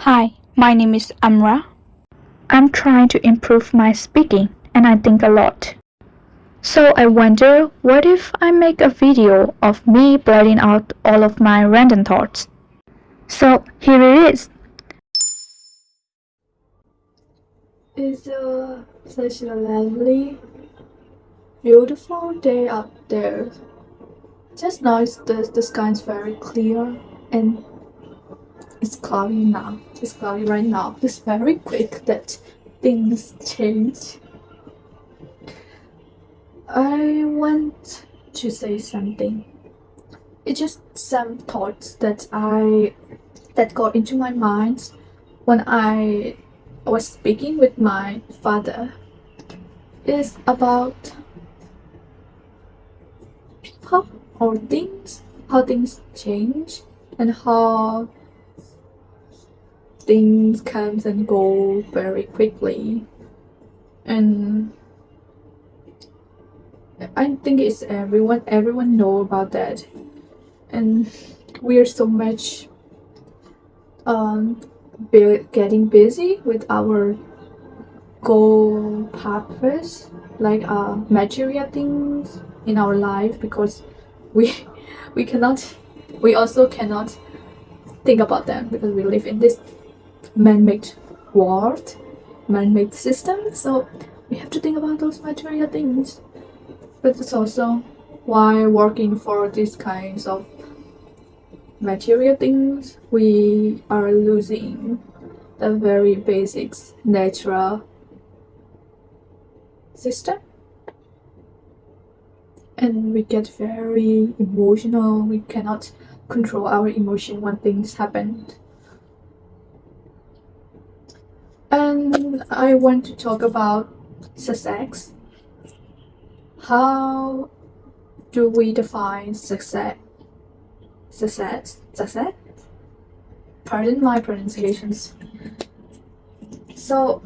Hi, my name is Amra. I'm trying to improve my speaking and I think a lot. So I wonder what if I make a video of me blurting out all of my random thoughts. So here it is. It's such a lovely, beautiful day out there. Just now, the sky is very clear and it's cloudy now. It's cloudy right now. It's very quick that things change. I want to say something. It's just some thoughts that got into my mind when I was speaking with my father. It's about people or things, how things change, and how things comes and go very quickly. And I think it's everyone know about that. And we are so much um getting busy with our goal purpose, like material things in our life, because we we cannot we also cannot think about them because we live in this man-made world, man-made system. So we have to think about those material things. But it's also why working for these kinds of material things, we are losing the very basics natural system. And we get very emotional. We cannot control our emotion when things happen. And I want to talk about success. How do we define success? Success? Pardon my pronunciations. So,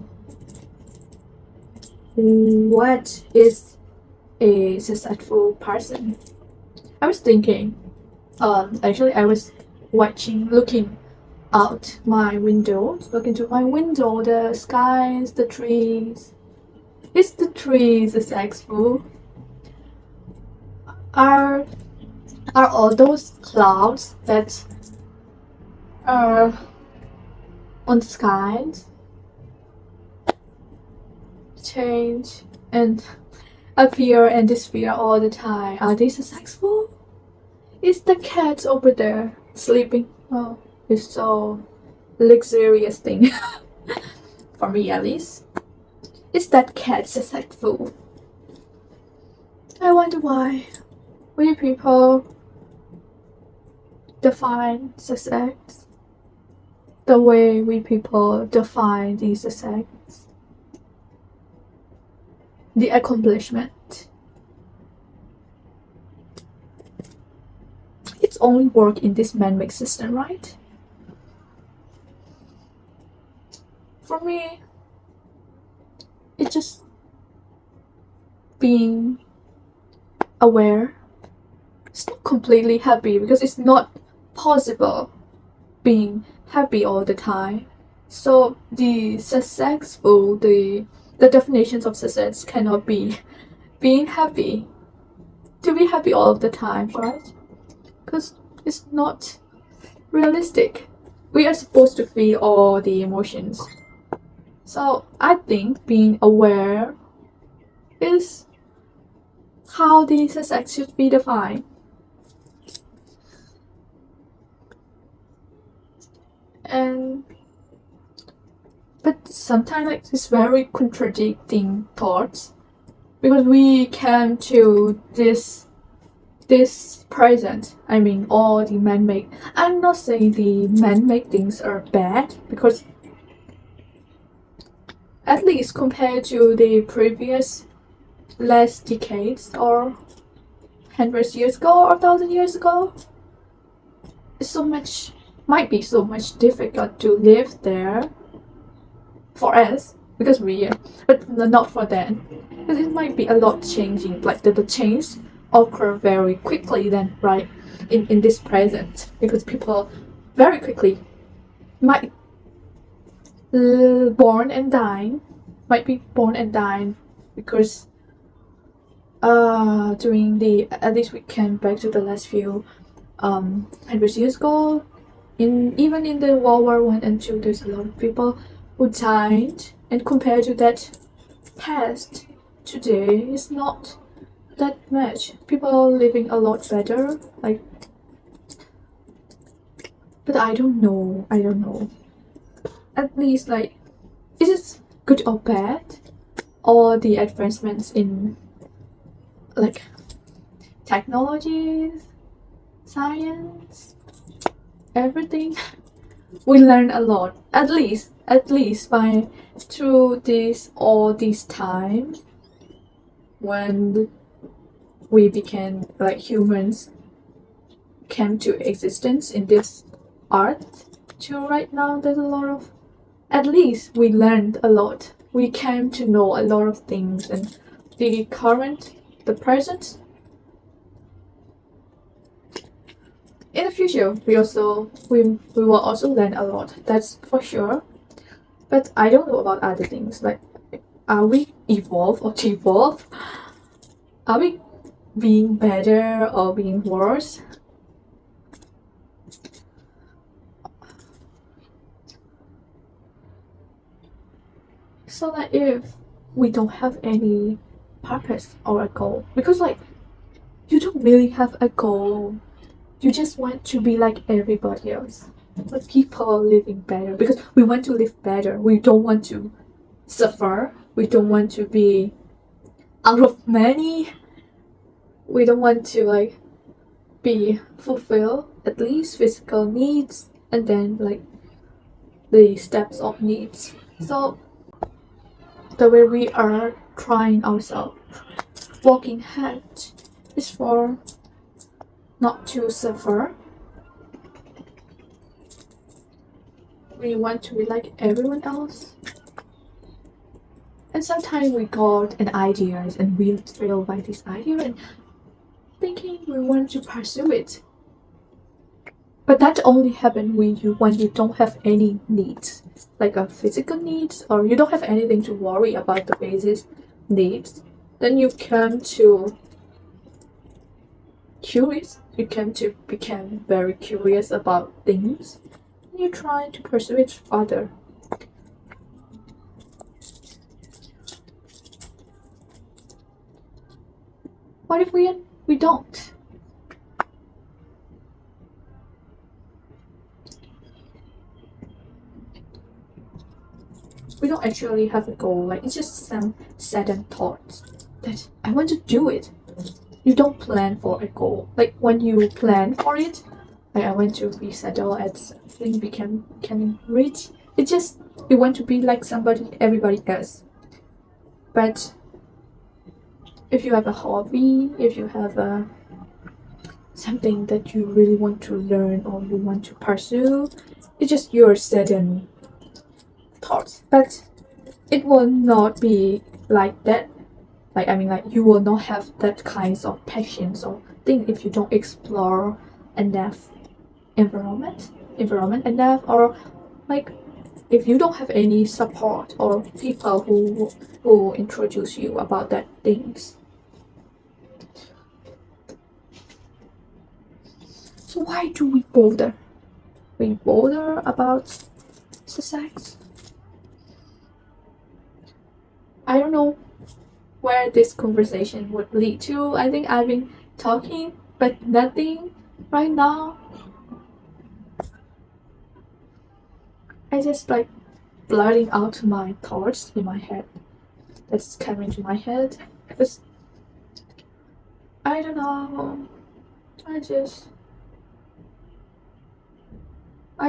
what is a successful person? I was thinking. Actually, I was looking out my window, look into my window, the skies, the trees. Is the trees successful? Are all those clouds that are on the skies change and appear and disappear all the time? Are they successful? Is the cat over there sleeping? Oh, it's so luxurious thing for me at least. Is that cat successful? I wonder why we people define success the way we people define the success, the accomplishment. It's only work in this man-made system, right? For me, it's just being aware. It's not completely happy because it's not possible being happy all the time. So the definitions of success cannot be being happy, to be happy all the time, right? Because it's not realistic. We are supposed to feel all the emotions. So I think being aware is how the success should be defined. And but sometimes like it's very contradicting thoughts because we came to this present. I mean, all the man-made. I'm not saying the man-made things are bad because at least compared to the previous last decades or hundreds years ago or 1,000 years ago, it's so much might be so much difficult to live there for us because we but not for them, because it might be a lot changing, like the change occur very quickly then, right, in this present, because people very quickly might born and dying, might be born and dying because during the at least we can back to the last few 100 years ago, even in the World War I and II, there's a lot of people who died, and compared to that past, today is not that much. People are living a lot better, like, but I don't know. At least, like, is it good or bad? Or the advancements in, like, technologies, science, everything. We learn a lot. At least by through this time when we became, like, humans came to existence in this art to right now. There's a lot of, at least we learned a lot. We came to know a lot of things, and the present, in the future we will also learn a lot. That's for sure. But I don't know about other things. Like, are we evolve or devolve? Are we being better or being worse? So, like, if we don't have any purpose or a goal, because, like, you don't really have a goal, you just want to be like everybody else, like people living better, because we want to live better. We don't want to suffer. We don't want to be out of money. We don't want to, like, be fulfill at least physical needs, and then, like, the steps of needs. So the way we are trying ourselves, working hard, is for not to suffer. We want to be like everyone else. And sometimes we got an idea and we thrilled by this idea and thinking we want to pursue it. But that only happens when you don't have any needs, like a physical needs, or you don't have anything to worry about the basic needs. Then you come to curious. You come to become very curious about things. And you try to pursue it further. What if we don't? We don't actually have a goal. Like, it's just some sudden thoughts that I want to do it. You don't plan for a goal. Like, when you plan for it, like, I want to be settled at something, become rich. It just, you want to be like everybody else. But if you have a hobby, if you have something that you really want to learn or you want to pursue, it's just your sudden thoughts. But it will not be like that. Like, I mean, like, you will not have that kinds of passions or thing if you don't explore enough environment enough, or, like, if you don't have any support or people who introduce you about that things. So why do we bother? We bother about sex? I don't know where this conversation would lead to. I think I've been talking, but nothing right now. I just, like, blurting out my thoughts in my head. That's coming to my head. But I don't know. I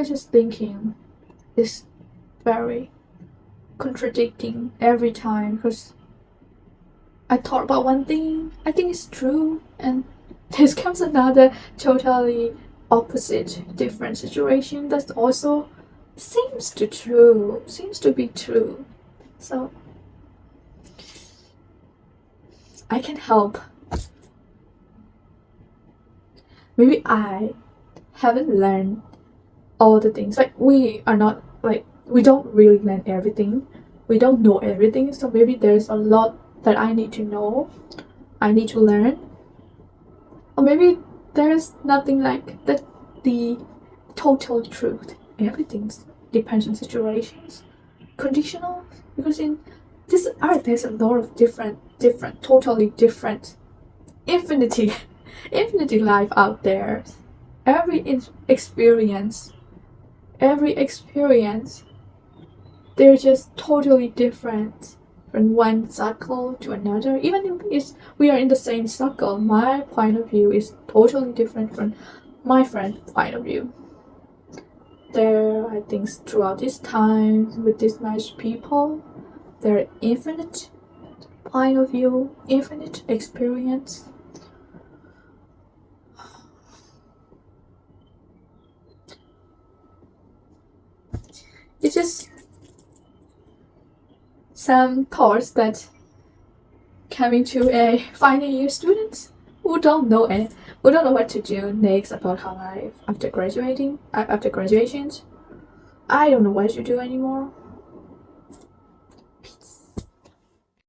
just thinking is very contradicting every time, because I thought about one thing, I think it's true, and this comes another totally opposite, different situation that also seems to be true. So I can help. Maybe I haven't learned all the things. Like, we are not, like, we don't really learn everything. We don't know everything, so maybe there's a lot that I need to know, I need to learn. Or maybe there's nothing like that, the total truth. Everything depends on situations, conditional. Because in this art, there's a lot of different, totally different, infinity, infinity life out there. Every experience, they're just totally different from one circle to another. Even if we are in the same circle, my point of view is totally different from my friend's point of view. There, I think throughout this time with this much people, there are infinite point of view, infinite experience. It's just some thoughts that coming to a final year students who don't know what to do next about her life after graduating, after graduations. I don't know what to do anymore.